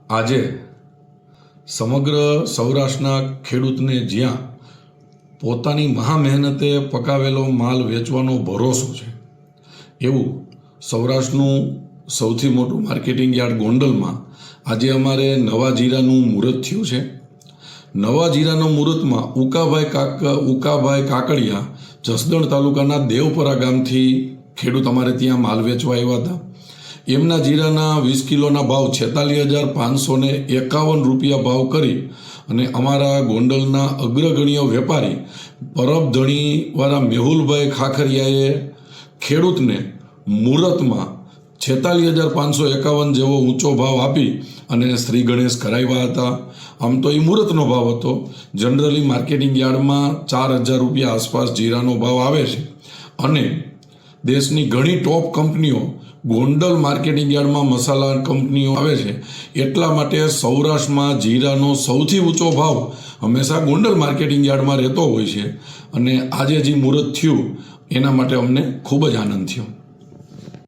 આજે સમગ્ર સૌરાષ્ટ્રના ખેડૂતને જ્યાં પોતાની મહા મહેનતે પકાવેલો માલ વેચવાનો ભરોસો છે, એવું સૌરાષ્ટ્રનું સૌથી મોટું માર્કેટિંગ યાર્ડ ગોંડલમાં આજે અમારે નવા જીરાનું મુહૂર્ત થયું છે. નવા જીરાના મુહૂર્તમાં ઉકાભાઈ કાકડિયા જસદણ તાલુકાના દેવપરા ગામથી ખેડૂત અમારે ત્યાં માલ વેચવા આવ્યા હતા. એમના જીરાના 20 કિલોના ભાવ 46,551 રૂપિયા ભાવ કરી અને અમારા ગોંડલના અગ્રગણ્ય વેપારી પરબધણીવાળા મેહુલભાઈ ખાખરિયાએ ખેડૂતને મુહૂર્તમાં 46,551 જેવો ઊંચો ભાવ આપી અને શ્રી ગણેશ કરાવ્યા હતા. આમ તો એ મુહૂર્તનો ભાવ હતો. જનરલી માર્કેટિંગ યાર્ડમાં 4,000 રૂપિયા આસપાસ જીરાનો ભાવ આવે છે અને દેશની ઘણી ટોપ કંપનીઓ ગોંડલ માર્કેટિંગ યાર્ડમાં મસાલા કંપનીઓ આવે છે. એટલા માટે સૌરાષ્ટ્રમાં જીરાનો સૌથી ઊંચો ભાવ હંમેશા ગોંડલ માર્કેટિંગ યાર્ડમાં રહેતો હોય છે અને આજે જે મુહૂર્ત થયું એના માટે અમને ખૂબ જ આનંદ થયો.